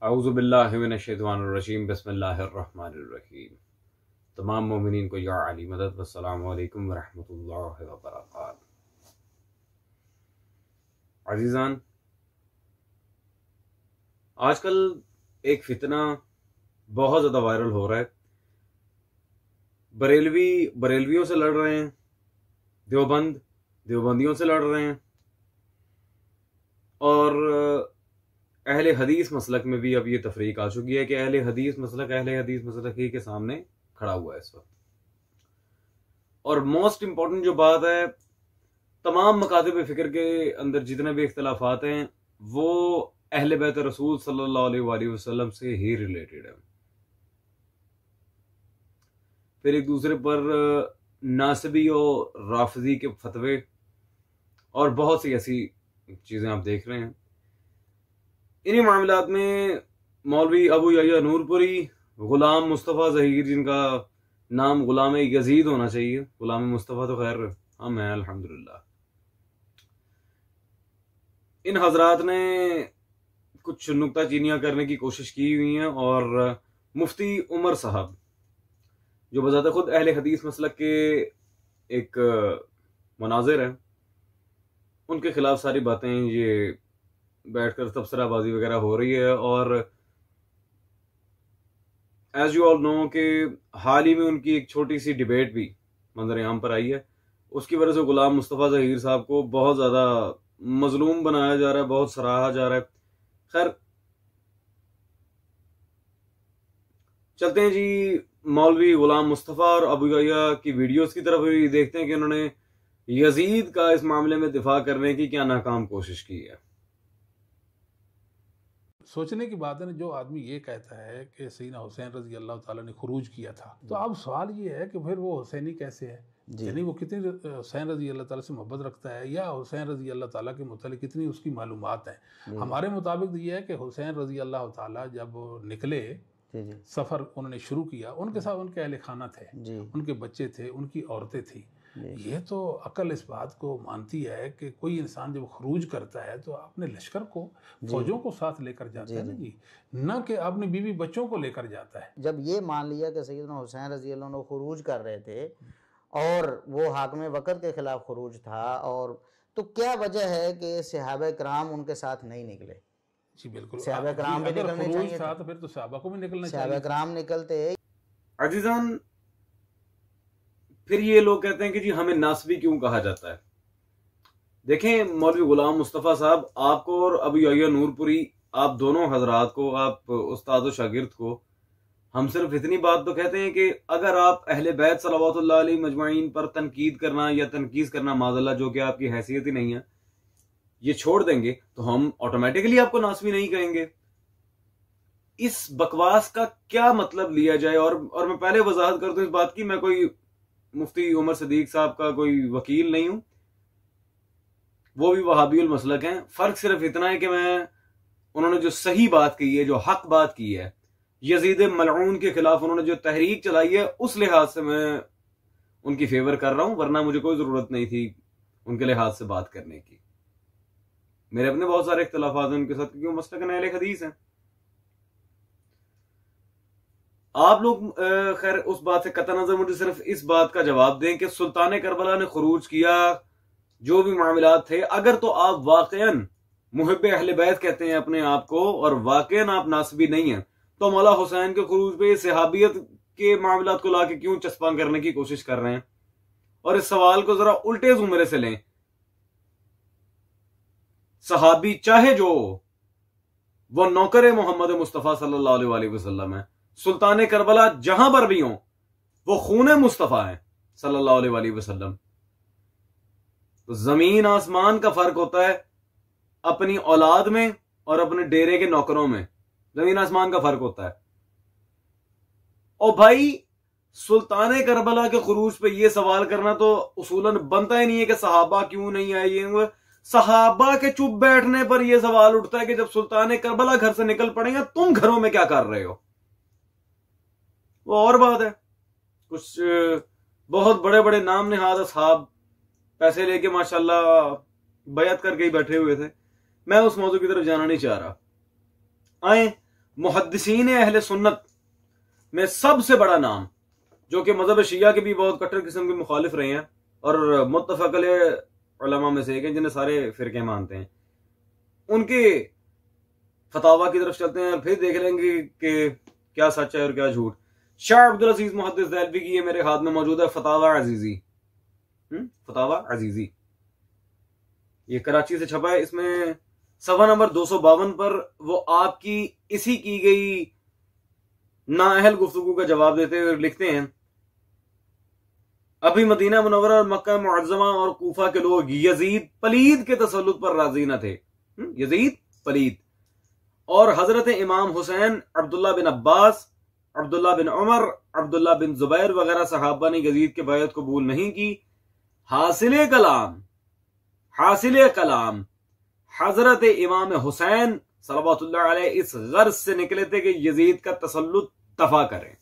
औज़ु बिल्लाहि मिनश्शैतानिर्रजीम बिस्मिल्लाहिर्रहमानिर्रहीम। तमाम मोमिनीन को या अली मदद। वस्सलामु अलैकुम वरहमतुल्लाहि वबरकातुहू। अज़ीज़ान, आजकल एक फितना बहुत ज़्यादा वायरल हो रहा है। बरेलवियों से लड़ रहे हैं, देवबंदियों से लड़ रहे हैं, और अहले हदीस मसलक में भी अब ये तफरीक आ चुकी है कि अहले हदीस मसलक ही के सामने खड़ा हुआ है इस वक्त। और मोस्ट इंपॉर्टेंट जो बात है, तमाम मकातिब फ़िक्र के अंदर जितने भी इख्तलाफात हैं वो अहले बैत रसूल सल्लल्लाहु अलैहि वसल्लम से ही रिलेटेड है। फिर एक दूसरे पर नासबी और राफजी के फतवे और बहुत सी ऐसी चीज़ें आप देख रहे हैं। इन्हीं मामलात में मौलवी अबू यहया नूरपुरी, गुलाम मुस्तफ़ा ज़हीर, जिनका नाम गुलाम यजीद होना चाहिए, गुलाम मुस्तफ़ा तो खैर हम हैं अल्हम्दुलिल्लाह, इन हजरात ने कुछ नुक्ताचीनियाँ करने की कोशिश की हुई हैं। और मुफ्ती उमर साहब, जो बजाते खुद अहले हदीस मसलक के एक मुनाजिर हैं, उनके खिलाफ सारी बातें ये बैठकर तबसराबाजी वगैरह हो रही है। और एज यू ऑल नो कि हाल ही में उनकी एक छोटी सी डिबेट भी मंजर-ए-आम पर आई है। उसकी वजह से गुलाम मुस्तफ़ा ज़हीर साहब को बहुत ज़्यादा मजलूम बनाया जा रहा है, बहुत सराहा जा रहा है। खैर, चलते हैं जी मौलवी गुलाम मुस्तफ़ा और अबू यहया की वीडियोस की तरफ भी देखते हैं कि उन्होंने यजीद का इस मामले में दिफा करने की क्या नाकाम कोशिश की है। सोचने की बात है ना, जो आदमी ये कहता है कि सैयदना हुसैन रजी अल्लाह ताला ने खुरूज किया था, तो अब सवाल ये है कि फिर वो हुसैनी कैसे है, यानी वो कितनी हुसैन रजी अल्लाह ताला से मोहब्बत रखता है, या हुसैन रजी अल्लाह ताला के मुतालिक कितनी उसकी मालूमात हैं। हमारे मुताबिक ये है कि हुसैन रजी अल्लाह ताला जब निकले, सफ़र उन्होंने शुरू किया, उनके साथ उनके अहले खाना थे, उनके बच्चे थे, उनकी औरतें थी। ये तो अकल इस बात को मानती है कि कोई इंसान जब खरूज करता है तो अपने लश्कर को, फौजों को साथ लेकर जाता है ना जी, न कि अपने बीवी बच्चों को लेकर जाता है। जब ये मान लिया कि सैयदना हुसैन रजी अल्लाह अन्हु खरूज कर रहे थे और वो हाकिम वक़्त के खिलाफ खरूज था, और तो क्या वजह है कि सहाबा कराम उनके साथ नहीं निकले? जी बिल्कुल, सहाबा कराम भी निकलने चाहिए था तो फिर तो सहाबा को भी निकलना चाहिए। सहाबा कराम निकलते। अजीजान, फिर ये लोग कहते हैं कि जी हमें नासबी क्यों कहा जाता है। देखें मौलवी गुलाम मुस्तफ़ा साहब, आपको और अबू यहया नूरपुरी, आप दोनों हजरात को, आप उस्ताद और शागिर्द को, हम सिर्फ इतनी बात तो कहते हैं कि अगर आप अहले बैत सल्लल्लाहु अलैहि मजमाइन पर तनकीद करना या तनकीज़ करना माज़अल्लाह, जो कि आपकी हैसियत ही नहीं है, ये छोड़ देंगे तो हम ऑटोमेटिकली आपको नासबी नहीं कहेंगे। इस बकवास का क्या मतलब लिया जाए? और मैं पहले वजाहत कर दूं इस बात की, मैं कोई मुफ्ती उमर सदीक साहब का कोई वकील नहीं हूं, वो भी वहाबीउल मसलक हैं। फर्क सिर्फ इतना है कि उन्होंने जो सही बात की है, जो हक बात की है, यजीद मलऊन के खिलाफ उन्होंने जो तहरीक चलाई है, उस लिहाज से मैं उनकी फेवर कर रहा हूं, वरना मुझे कोई जरूरत नहीं थी उनके लिहाज से बात करने की। मेरे अपने बहुत सारे इख्तलाफात हैं उनके साथ, क्योंकि वो मसलक अहले हदीस हैं। आप लोग खैर उस बात से कतई नजर, मुझे सिर्फ इस बात का जवाब दें कि सुल्तान करबला ने खरूज किया, जो भी मामलात थे, अगर तो आप वाकईन मुहिब्बे अहले बैत कहते हैं अपने आप को और वाकईन आप नासबी नहीं हैं, तो मौला हुसैन के खरूज पे सहाबियत के मामलात को लाके क्यों चस्पा करने की कोशिश कर रहे हैं? और इस सवाल को जरा उल्टे जुमरे से लें। सहाबी चाहे जो वो नौकर मोहम्मद मुस्तफ़ा सल्लल्लाहु अलैहि वसल्लम है, सुल्तान करबला जहां पर भी हो वो खून मुस्तफ़ा है सल्लल्लाहु अलैहि वसल्लम। तो जमीन आसमान का फर्क होता है अपनी औलाद में और अपने डेरे के नौकरों में, जमीन आसमान का फर्क होता है। और भाई, सुल्तान करबला के खरूज पे ये सवाल करना तो उसूलन बनता ही नहीं है कि सहाबा क्यों नहीं आए। ये सहाबा के चुप बैठने पर यह सवाल उठता है कि जब सुल्तान करबला घर से निकल पड़ेगा, तुम घरों में क्या कर रहे हो? वो और बात है। कुछ बहुत बड़े बड़े नाम नहाद असहाब पैसे लेके माशाल्लाह बैत करके ही बैठे हुए थे। मैं उस मौजू की तरफ जाना नहीं चाह रहा। आए मुहद्दिसीन अहले सुन्नत में सबसे बड़ा नाम, जो कि मजहब शिया के भी बहुत कट्टर किस्म के मुखालिफ रहे हैं और मुत्तफक अलैह उलमा में से एक हैं जिन्हें सारे फिरके मानते हैं, उनके फतावा की तरफ चलते हैं, फिर देख लेंगे कि क्या सच है और क्या झूठ। शाह अब्दुल अजीज मुहद्दिस देहलवी की ये मेरे हाथ में मौजूद है फतावा अजीजी, फतावा अजीजी, ये कराची से छपा है। इसमें सफा नंबर 252 पर वो आपकी इसी की गई नाअहल गुफ्तगू का जवाब देते हुए लिखते हैं, अभी मदीना मुनव्वरा और मक्का मुअज्जमा और कूफा के लोग यजीद पलीद के तसल्लुत पर राजी न थे, यजीद पलीद, और हजरत इमाम हुसैन, अब्दुल्ला बिन अब्बास, अब्दुल्ला बिन उमर, अब्दुल्ला बिन जुबैर वगैरह सहाबा ने यजीद के बैत कबूल नहीं की। हासिल कलाम हजरत इमाम हुसैन सल्लल्लाहु अलैहि इस गर्ज से निकले थे कि यजीद का तसल्लुत दफा करें।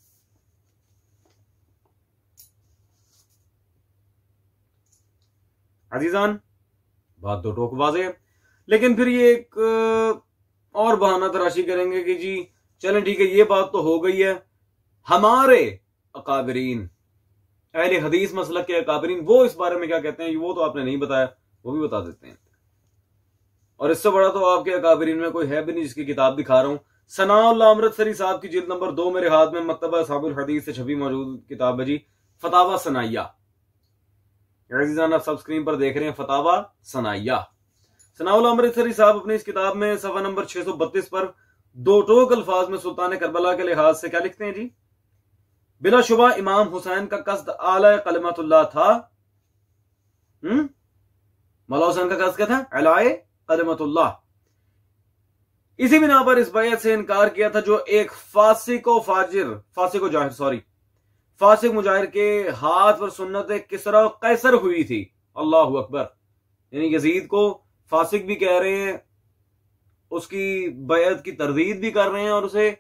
अजीजान, बात दो टोक वाज़ेह है, लेकिन फिर ये एक और बहाना तराशी करेंगे कि जी चलें ठीक है, ये बात तो हो गई है, हमारे अकाबरीन अहले हदीस मसलक के अकाबरीन वो इस बारे में क्या कहते हैं, वो तो आपने नहीं बताया, वो भी बता देते हैं। और इससे बड़ा तो आपके अकाबरीन में कोई है भी नहीं जिसकी किताब दिखा रहा हूं। सनाउल्लाह अमृतसरी साहब की जिल्द नंबर 2 मेरे हाथ में मक्तबा असहाबुल हदीस से छपी मौजूद किताब है जी, फतावा सनाइया। अजीजान, आप सब स्क्रीन पर देख रहे हैं फतावा सनाइया। सनाउल्लाह अमृतसरी साहब अपनी इस किताब में सफा नंबर 632 पर दो टोक अल्फाज में सुल्तान करबला के लिहाज से क्या लिखते हैं जी, बिलाशुबा इमाम हुसैन का कस्द आला कलमतुल्लाह था। मौला हुसैन का कस्द क्या था? अलाए कलमतुल्लाह। इसी बिना पर इस बैत से इनकार किया था जो एक फासिक मुजाहिर के हाथ पर सुन्नत किसरा कैसर हुई थी। अल्लाहु अकबर। यानी यजीद को फासिक भी कह रहे हैं, उसकी बैत की तरदीद भी कर रहे हैं और उसे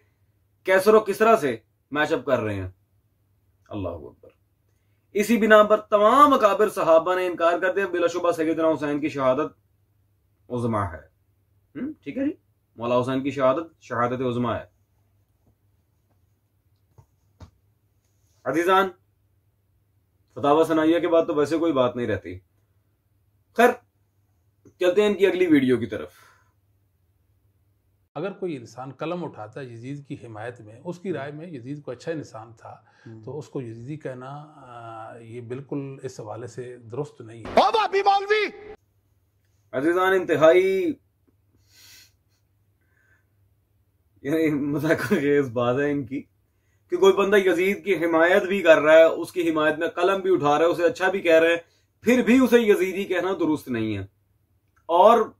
कैसर और किसरा से मैचअप कर रहे हैं। अल्लाहु अकबर। इसी बिना पर तमाम अकाबिर सहाबा ने इनकार कर दिया बिलाशुबा सैयदना हुसैन की शहादत उज़्मा है। ठीक है जी, मौला हुसैन की शहादत उज़्मा है। अजीजान, फतावा सनाइया के बाद तो वैसे कोई बात नहीं रहती। खैर, चलते हैं इनकी अगली वीडियो की तरफ। अगर कोई इंसान कलम उठाता है यजीद की हिमायत में, उसकी राय में यजीद को अच्छा इंसान था, तो उसको यजीदी कहना ये बिल्कुल इस हवाले से दुरुस्त नहीं है। अजीजान, इंतहाई मज़ाक़ बात है इनकी कि कोई बंदा यजीद की हिमायत भी कर रहा है, उसकी हिमायत में कलम भी उठा रहा है, उसे अच्छा भी कह रहा है, फिर भी उसे यजीदी कहना दुरुस्त नहीं है। और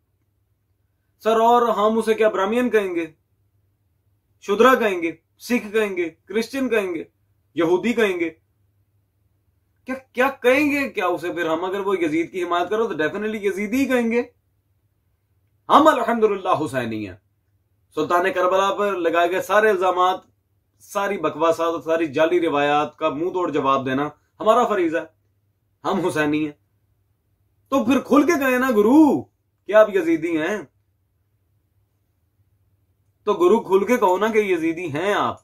सर, और हम उसे क्या ब्राह्मण कहेंगे, शूद्रा कहेंगे, सिख कहेंगे, क्रिश्चियन कहेंगे, यहूदी कहेंगे, क्या कहेंगे क्या उसे? फिर हम अगर वो यजीद की हिमायत करो तो डेफिनेटली यजीदी कहेंगे। हम अल्हम्दुलिल्लाह हुसैनी हैं। सुल्तान करबला पर लगाए गए सारे इल्जामात, सारी बकवासात, सारी जाली रिवायात का मुंह तोड़ जवाब देना हमारा फरीजा है। हम हुसैनी हैं, तो फिर खुल के कहें ना गुरु कि आप यजीदी हैं, तो गुरु खुल के कहो ना कि यजीदी हैं आप।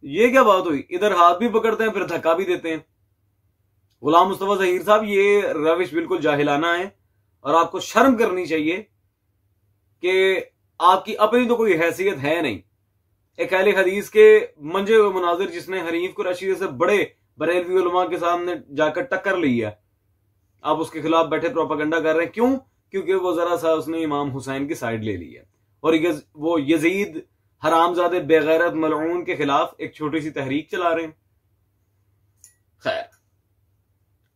ये क्या बात हुई? इधर हाथ भी पकड़ते हैं, फिर धक्का भी देते हैं। गुलाम मुस्तफा ज़हीर साहब, ये रविश बिल्कुल जाहिलाना है और आपको शर्म करनी चाहिए कि आपकी अपनी तो कोई हैसियत है नहीं। एक अहले हदीस के मंजे हुए मुनाजिर जिसने हरीफ कुरैशी से बड़े बरेलवी उलमा के सामने जाकर टक्कर ली है, आप उसके खिलाफ बैठे प्रोपेगेंडा कर रहे हैं। क्यों? क्योंकि वो जरा सा उसने इमाम हुसैन की साइड ले ली है और वो यजीद हरामजादे बेगैरत मलऊन के खिलाफ एक छोटी सी तहरीक चला रहे हैं। खैर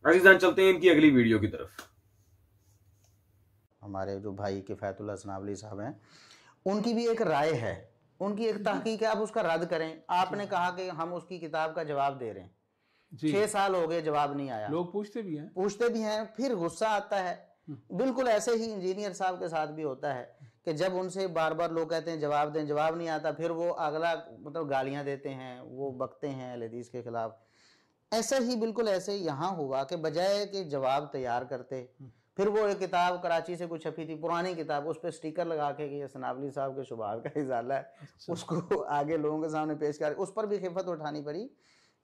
अजीजान, चलते हैं इनकी अगली वीडियो की तरफ। हमारे जो भाई किफ़ायतुल्लाह सनावली साहब हैं, उनकी भी एक राय है, उनकी एक तहकीक है, आप उसका रद्द करें। आपने कहा कि हम उसकी किताब का जवाब दे रहे हैं, 6 साल हो गए जवाब नहीं आया। लोग पूछते भी हैं, फिर गुस्सा आता है। बिल्कुल ऐसे ही इंजीनियर साहब के साथ भी होता है कि जब उनसे बार बार लोग कहते हैं जवाब दें, जवाब नहीं आता, फिर वो अगला मतलब गालियां देते हैं, वो बकते हैं अहले हदीस के खिलाफ। ऐसा ही बिल्कुल ऐसे यहाँ हुआ कि बजाय कि जवाब तैयार करते, फिर वो एक किताब कराची से कुछ छपी थी, पुरानी किताब, उस पर स्टिकर लगा के कि ये सनावली साहब के शुभार का इजाला है, उसको आगे लोगों के सामने पेश कर, उस पर भी खिफत उठानी पड़ी।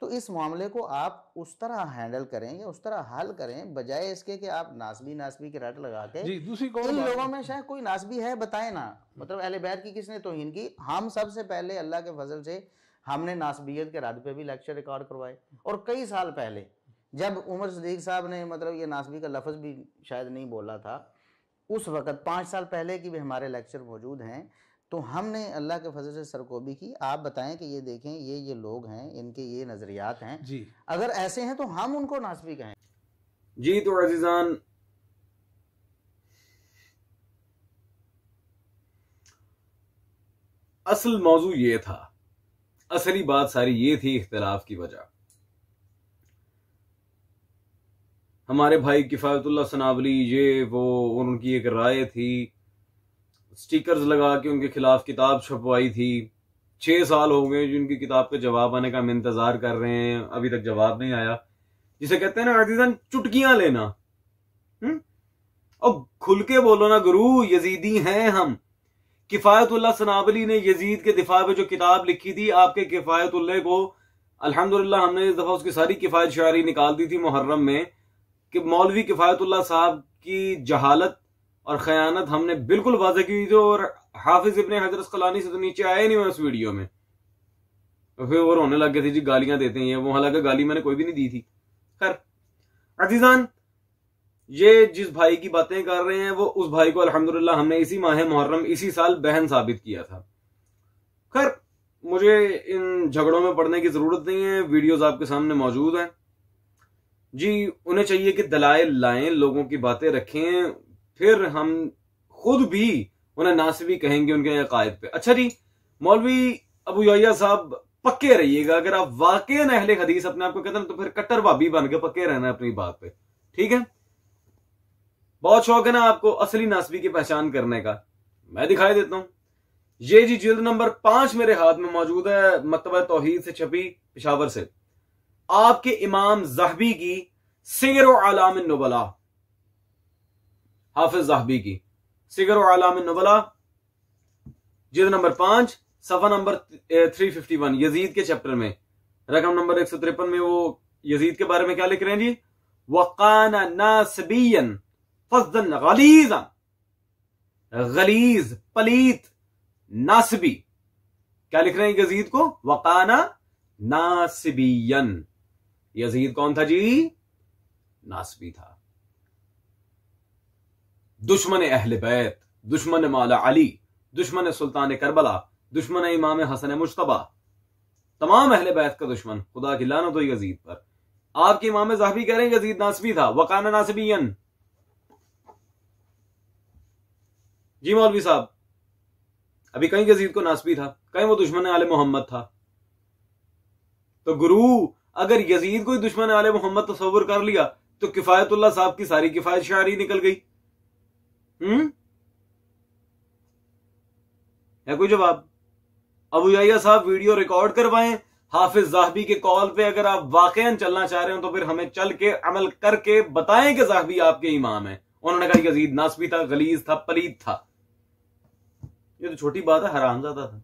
तो इस मामले को आप उस तरह हैंडल करें या उस तरह हल करें, बजाय इसके कि आप नासबी के रट लगा के जी। दूसरी इन लोगों में शायद कोई नासबी है बताए ना, मतलब अहले बैत की किसने तौहीन की? हम सबसे पहले अल्लाह के फजल से हमने नासबियत के रद पे भी लेक्चर रिकॉर्ड करवाए, और कई साल पहले जब उमर सदीक साहब ने मतलब ये नासबी का लफ्ज़ भी शायद नहीं बोला था, उस वक़्त 5 साल पहले की भी हमारे लेक्चर मौजूद हैं। तो हमने अल्लाह के फजल से सरकोबी की, आप बताएं कि ये देखें ये लोग हैं, इनके ये नज़रियात हैं जी, अगर ऐसे हैं तो हम उनको नासबी कहें। जी तो अजीजान, असल मौजू ये था, असली बात सारी ये थी, इख्तिलाफ की वजह हमारे भाई किफायतुल्लाह सनावली, ये वो उनकी एक राय थी, स्टिकर्स लगा के उनके खिलाफ किताब छपवाई थी। 6 साल हो गए जिनकी किताब के जवाब आने का हम इंतजार कर रहे हैं, अभी तक जवाब नहीं आया। जिसे कहते हैं ना अजीजन, चुटकियां लेना। और खुल के बोलो ना गुरु, यजीदी हैं हम। किफायतुल्लाह सनावली ने यजीद के दिफा में जो किताब लिखी थी, आपके किफायतुल्लाह को अल्हम्दुलिल्लाह हमने इस दफा उसकी सारी किफायत शायरी निकाल दी थी मुहर्रम में, कि मौलवी किफायतुल्लाह साहब की जहालत और खयानत हमने बिल्कुल वाज़ेह की थी, और हाफिज इब्ने हजर अस्कलानी से तो नीचे आए नहीं मैं उस वीडियो में। तो फिर वो रोने लग गए थे, जी गालियां देते हैं वो, हालांकि गाली मैंने कोई भी नहीं दी थी। खैर अजीजान, ये जिस भाई की बातें कर रहे हैं वो उस भाई को अल्हम्दुलिल्लाह हमने इसी माह मुहर्रम इसी साल बहन साबित किया था। खैर मुझे इन झगड़ों में पड़ने की जरूरत नहीं है, वीडियोस आपके सामने मौजूद हैं। जी उन्हें चाहिए कि दलाइल लाएं, लोगों की बातें रखें, फिर हम खुद भी उन्हें नासिबी कहेंगे उनके अकायद पे। अच्छा जी, मौलवी अबू याह्या साहब पक्के रहिएगा, अगर आप वाकई अहले हदीस अपने आप को कहते हैं तो फिर कट्टर भाभी बन के पक्के रहना है अपनी बात पे, ठीक है? बहुत शौक है ना आपको असली नासबी की पहचान करने का, मैं दिखाई देता हूं। ये जी जिल्द नंबर 5 मेरे हाथ में मौजूद है, मकतबा तौहीद से छपी, पेशावर से, आपके इमाम ज़हबी की सिगर व आलाम नुबला, हाफिज ज़हबी की सिगर व आलाम नुबला, जिल्द नंबर 5, सफा नंबर 351, यजीद के चैप्टर में रकम नंबर 153 में वो यजीद के बारे में क्या लिख रहे हैं जी? वकाना नासबियन फज़्दन गलीज़न, गलीज पलीत नासबी, क्या लिख रहे हैं यजीद को? वकाना नासबियन। यजीद कौन था जी? नासबी था, दुश्मन अहले बैत, दुश्मन मौला अली, दुश्मन सुल्तान करबला, दुश्मन इमाम हसन मुश्तबा, तमाम अहले बैत का दुश्मन। खुदा की लानत हो यजीद पर। आपके इमाम ज़हबी कह रहे हैं यजीद नासबी था, वकाना नासबियन। जी मौलवी साहब, अभी कहीं यजीद को नासबी था, कहीं वो दुश्मन आले मोहम्मद था। तो गुरु अगर यजीद को ही दुश्मन आले मोहम्मद तस्वुर कर लिया तो किफायतुल्लाह साहब की सारी किफायत शायरी निकल गई। है कोई जवाब? अबू याह्या साहब वीडियो रिकॉर्ड करवाएं, हाफिज ज़हबी के कॉल पे अगर आप वाकईन चलना चाह रहे हो तो फिर हमें चल के अमल करके बताएं कि ज़हबी आपके इमाम है। उन्होंने कहा यजीद नासबी था, गलीज था, पलीत था। ये तो छोटी बात है, हरामजादा था।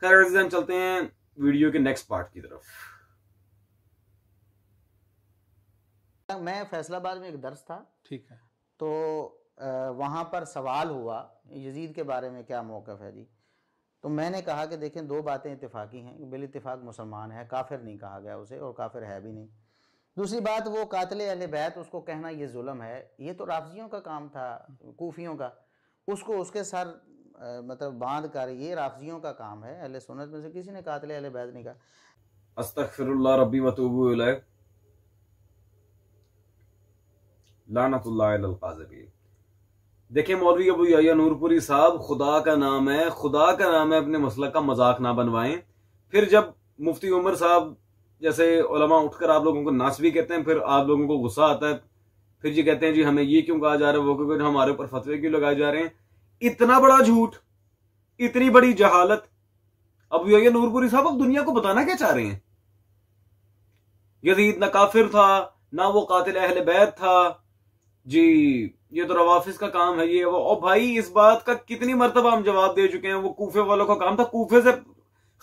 खैर अज़ीज़ान, चलते हैं वीडियो के नेक्स्ट पार्ट की तरफ। मैं फैसलाबाद में एक दर्स था, ठीक है, तो वहाँ पर सवाल हुआ यजीद के बारे में क्या मौक़िफ़ है जी। तो मैंने कहा कि देखें, दो बातें इत्तेफाकी हैं, बिल इत्तेफाक मुसलमान है, काफिर नहीं कहा गया उसे, और काफिर है भी नहीं। दूसरी बात, वो कातिल अहले बैत, उसको कहना ये जुल्म है, ये तो राफजियों का काम था, कूफियों का, उसको उसके सर मतलब बांध कर, ये राफजियों का काम है, अहले सुन्नत में से किसी ने कातिल अहले बैत नहीं कहा। अस्तगफिरुल्लाह रब्बी व तूबू इलैह, लानतुल्लाह अलल काज़िबीन। देखिए मौलवी अबू याह्या नूरपुरी साहब, खुदा का नाम है, खुदा का नाम है, अपने मसलक का मजाक ना बनवाएं। फिर जब मुफ्ती उमर साहब जैसे उलमा उठकर आप लोगों को नासबी कहते हैं, फिर आप लोगों को गुस्सा आता है, फिर जी कहते हैं जी हमें ये क्यों कहा जा रहा है, वो क्यों, हमारे ऊपर फतवे क्यों लगाए जा रहे हैं। इतना बड़ा झूठ, इतनी बड़ी जहालत। अबू याह्या नूरपुरी साहब अब दुनिया को बताना क्या चाह रहे हैं? यजीद ना काफिर था, ना वो कातिल अहले बैत था, जी ये तो रवाफिज का काम है ये वो। और भाई इस बात का कितनी मर्तबा हम जवाब दे चुके हैं, वो कूफे वालों का काम था। कूफे से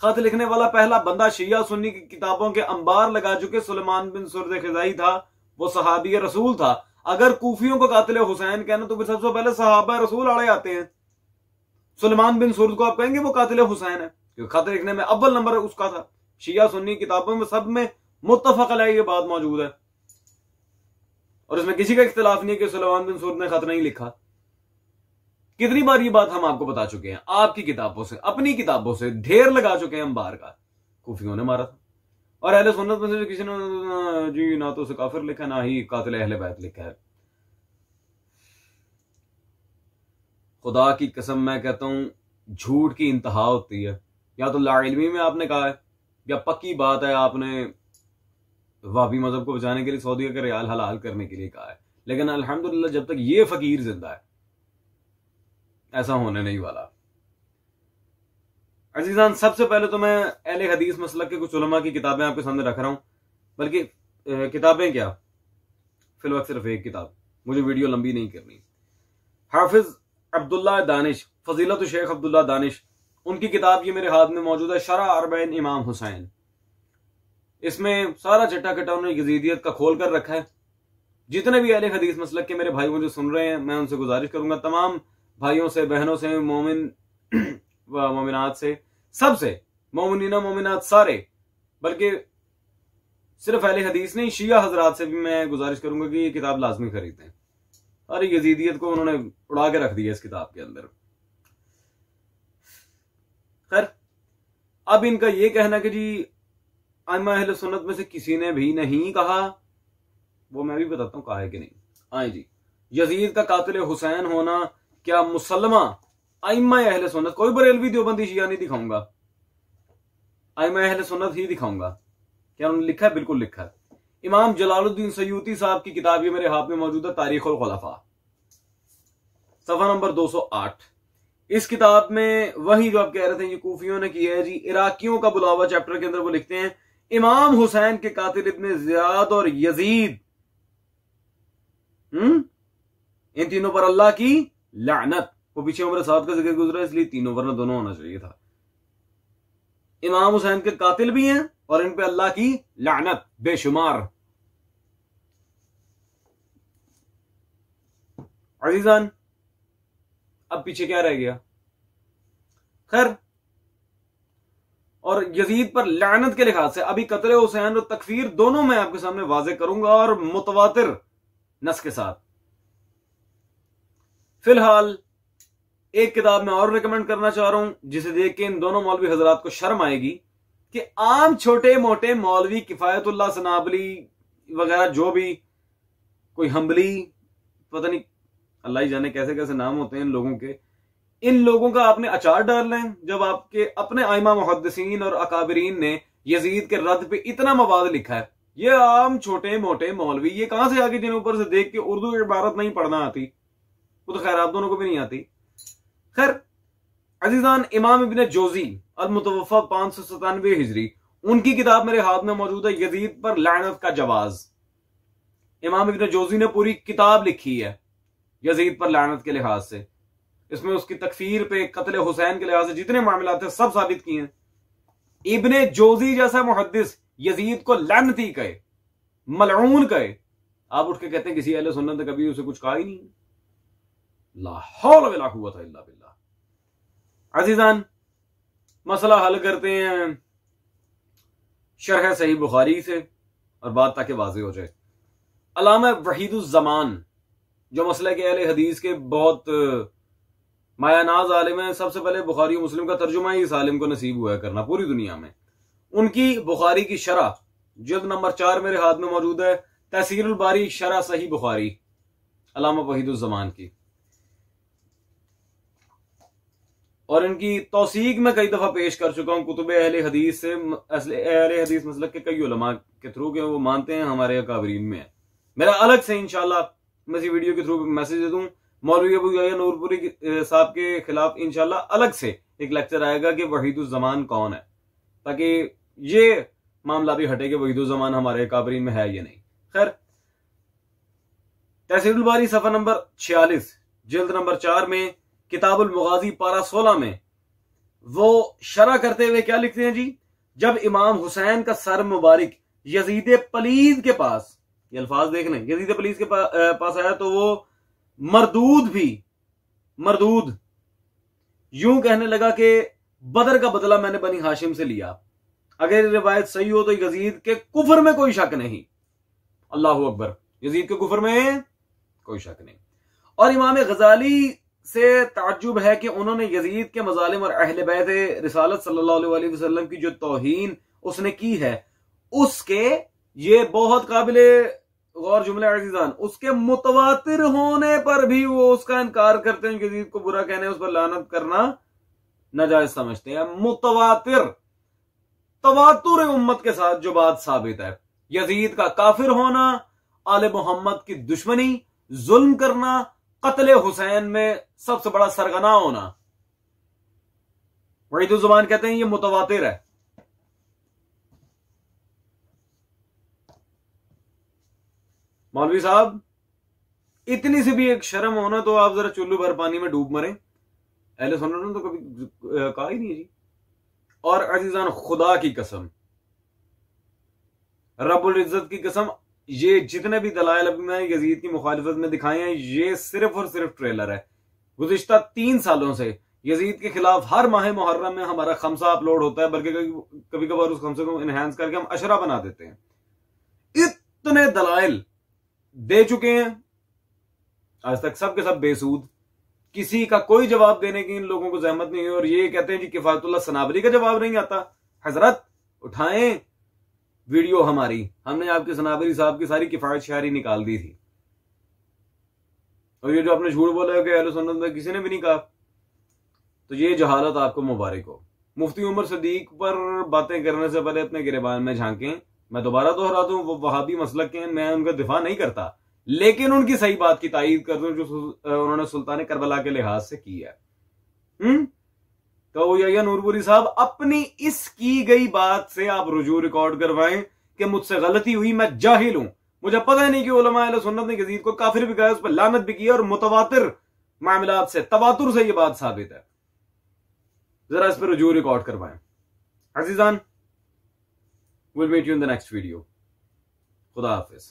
खत लिखने वाला पहला बंदा शिया सुन्नी की किताबों के अंबार लगा चुके सुलेमान बिन सुर्द खिज़ाई था, वो सहाबी रसूल था। अगर कूफियों को कातिल हुसैन कहना तो फिर सबसे पहले सहाबा रसूल आड़े आते हैं। सुलेमान बिन सुर्द को आप कहेंगे वो कातिल हुसैन है, क्योंकि खत लिखने में अव्वल नंबर उसका था। शिया सुन्नी किताबों में सब में मुत्तफक अलैह ये बात मौजूद है, और इसमें किसी का इख्तिलाफ नहीं है कि सुलेमान बिन सुर्द ने खत नहीं लिखा। कितनी बार ये बात हम आपको बता चुके हैं, आपकी किताबों से, अपनी किताबों से ढेर लगा चुके हैं हम बार का। कूफियों ने मारा था, और अहले सुन्नत में से किसी ने जी ना तो उसे काफिर लिखा ना ही कातिल अहले बैत लिखा है। खुदा की कसम मैं कहता हूं झूठ की इंतहा होती है। या तो लाइल्मी में आपने कहा है, या पक्की बात है आपने वाबी मजहब को बचाने के लिए सऊदी का रियाल हलाल करने के लिए कहा है। लेकिन अल्हम्दुलिल्लाह जब तक ये फकीर जिंदा है ऐसा होने नहीं वाला। अजीजान, सबसे पहले तो मैं अहले हदीस मसलक के कुछ उलमा की किताबें आपके सामने रख रहा हूं, बल्कि किताबें क्या, फिलवक्त सिर्फ एक किताब, मुझे वीडियो लंबी नहीं करनी। हाफिज अब्दुल्ला दानिश, फजीलत शेख अब्दुल्ला दानिश, उनकी किताब ये मेरे हाथ में मौजूद है, शरह अरबईन इमाम हुसैन। इसमें सारा चट्टा कट्टा उन्होंने यजीदियत का खोल कर रखा है। जितने भी अहले हदीस मसलक के मेरे भाई मुझे सुन रहे हैं, मैं उनसे गुजारिश करूंगा, तमाम भाइयों से, बहनों से, मोमिन व मोमिनात से, सबसे, मोमिनीना मोमिनात सारे, बल्कि सिर्फ अहले हदीस नहीं शिया हजरात से भी मैं गुजारिश करूंगा कि ये किताब लाजमी खरीदें। अरे यजीदियत को उन्होंने उड़ा के रख दिया इस किताब के अंदर। खैर, अब इनका ये कहना कि जी आइमा अहले सुन्नत में से किसी ने भी नहीं कहा, वो मैं भी बताता हूं कहा है कि नहीं। आए जी, यजीद का कातिल हुसैन होना क्या मुसलमा आइमा अहले सुन्नत, कोई बरेलवी देवबंदी शिया नहीं दिखाऊंगा, आइमा अहले सुन्नत ही दिखाऊंगा। क्या उन्होंने लिखा है? बिल्कुल लिखा है। इमाम जलालुद्दीन सयूती साहब की किताब ये मेरे हाथ में मौजूद है, तारीखुल खुलफा, सफा नंबर 208। इस किताब में वही जो आप कह रहे थे ये कूफियों ने किया है जी, इराकियों का बुलावा चैप्टर के अंदर वो लिखते हैं, इमाम हुसैन के कातिल इब्ने जियाद और यजीद, इन तीनों पर अल्लाह की लानत। वो पीछे उम्र साद का जिक्र गुजरा इसलिए तीनों, वरना दोनों होना चाहिए था। इमाम हुसैन के कातिल भी हैं और इन पे अल्लाह की लानत बेशुमार। अजीजान, अब पीछे क्या रह गया? खैर, और यजीद पर लानत के लिहाज से अभी कत्ल हुसैन और तकफीर दोनों मैं आपके सामने वाज़े करूंगा, और मुतवातिर नस के साथ। फिलहाल एक किताब मैं और रिकमेंड करना चाह रहा हूं, जिसे देख के इन दोनों मौलवी हजरात को शर्म आएगी कि आम छोटे मोटे मौलवी किफायतुल्लाह सनाबली वगैरह, जो भी कोई हम्बली, पता नहीं अल्लाह ही जाने कैसे कैसे नाम होते हैं इन लोगों के, इन लोगों का आपने अचार डाल लें। जब आपके अपने आइमा मुहद्दिसीन और अकाबरीन ने यजीद के रद्द पे इतना मवाद लिखा है, ये आम छोटे मोटे मौलवी ये कहां से आगे, जिन ऊपर से देख के उर्दू इबारत नहीं पढ़ना आती, वो तो खैर आप दोनों को भी नहीं आती। खैर अजीजान, इमाम इब्ने जोजी अल मुतवफ़ा 597 हिजरी, उनकी किताब मेरे हाथ में मौजूद है, यजीद पर लानत का जवाज। इमाम इब्ने जोजी ने पूरी किताब लिखी है यजीद पर लानत के लिहाज से। इसमें उसकी तकफीर पे, कत्ल हुसैन के लिहाज से जितने मामला थे सब साबित किए हैं। इब्ने जोजी जैसा मुहद्दिस यजीद को लानती कहे, मलऊन कहे, आप उठ के कहते हैं किसी अहले सुन्नत ने कभी उसे कुछ कहा ही नहीं। ला हौल वला कुव्वता इल्ला बिल्लाह। अजीजान, मसला हल करते हैं शरह सही बुखारी से, और बात ताकि वाज़ेह हो जाए। अल्लामा वहीदुज़्ज़मान जो मसले के अहले हदीस के बहुत मायानाज आलिम है, सबसे पहले बुखारी और मुस्लिम का तर्जुमा ही इस आलिम को नसीब हुआ करना पूरी दुनिया में। उनकी बुखारी की शरह जिल्द नंबर 4 मेरे हाथ में मौजूद है, तहसीरुल बारी शरह सही बुखारी, अल्लामा वहीदुज़्ज़मान की। और इनकी तौसीक में कई दफा पेश कर चुका हूं कुतुब अहले हदीस से, अहले हदीस मसलक के कई उलमा के थ्रू के वो मानते हैं हमारे अकाबरीन में है। मेरा अलग से इंशाल्लाह मैं इसी वीडियो के थ्रू मैसेज दे दूं, मौलवी अबू यहया नूरपुरी साहब के खिलाफ इंशाल्लाह अलग से एक लेक्चर आएगा कि वहीदुज़्ज़मान कौन है, ताकि ये मामला भी हटे कि वहीदुज़्ज़मान हमारे अकाबरीन में है या नहीं। खैर, तहसीरुल बारी सफा नंबर 46 जिल्द नंबर 4 में किताबुल मुगाजी पारा 16 में वो शरह करते हुए क्या लिखते हैं जी, जब इमाम हुसैन का सर मुबारक यजीद पलीद के पास, ये अल्फाज देख लें, यजीद पलीद के पास आया तो वो मरदूद यूं कहने लगा कि बदर का बदला मैंने बनी हाशिम से लिया। अगर रिवायत सही हो तो यजीद के कुफर में कोई शक नहीं। अल्लाह अकबर, यजीद के कुफर में कोई शक नहीं। और इमाम गजाली से ताज्जुब है कि उन्होंने यजीद के मजालिम और अहले बैत रिसालत सल्लल्लाहु अलैहि वसल्लम की जो तौहीन उसने की है, उसके ये बहुत काबिले गौर जुमले अज़ीज़ान, उसके मुतवातिर होने पर भी वो उसका इनकार करते हैं। यजीद को बुरा कहने, उस पर लानत करना नाजायज समझते हैं। मुतवातिर तवातुर उम्मत के साथ जो बात साबित है, यजीद का काफिर होना, आले मोहम्मद की दुश्मनी, जुल्म करना, कत्ले हुसैन में सबसे बड़ा सरगना होना, वहीदुज़्ज़मान कहते हैं ये मुतवातिर है। मौलवी साहब, इतनी सी भी एक शर्म होना तो आप जरा चुल्लू भर पानी में डूब मरे। अहले सुन्नत ने तो कभी कहा ही नहीं जी। और अजीजान, खुदा की कसम, रब्बुल इज्जत की कसम, ये जितने भी दलाइल अभी मैं यजीद की मुखालिफत में दिखाए हैं, ये सिर्फ और सिर्फ ट्रेलर है। गुज़िश्ता 3 सालों से यजीद के खिलाफ हर माह मुहर्रम में हमारा खमसा अपलोड होता है, बल्कि कभी कभार उस खमसे को इनहेंस करके हम अशरा बना देते हैं। इतने दलाइल दे चुके हैं, आज तक सब के सब बेसूद, किसी का कोई जवाब देने की इन लोगों को जहमत नहीं है। और ये कहते हैं जी किफायतुल्लाह सनाबरी का जवाब नहीं आता। हजरत उठाएं वीडियो हमारी, हमने आपके सनाबरी साहब की सारी किफायत शायरी निकाल दी थी। और ये जो आपने झूठ बोला है कि अहले सुन्नत में किसी ने भी नहीं कहा, तो ये जहालत आपको मुबारक हो। मुफ्ती उमर सदीक पर बातें करने से पहले अपने गिरेबान में झांकें। मैं दोबारा दोहरा दूं, वो वहाबी मसलक के, मैं उनका दिफा नहीं करता, लेकिन उनकी सही बात की तायीद कर दूं जो उन्होंने सुल्तान करबला के लिहाज से की है। तो या नूरपुरी साहब, अपनी इस की गई बात से आप रुजू रिकॉर्ड करवाएं कि मुझसे गलती हुई, मैं जाहिल हूं, मुझे पता ही नहीं कि उलमा अहले सुन्नत ने यजीद को काफिर भी कहा, उस पर लानत भी की और मुतवातिर मामलात से, तवातुर से ये बात साबित है। जरा इस पर रुजू रिकॉर्ड करवाएं। अजीजान, we'll meet you in the next video. खुदा हाफिज।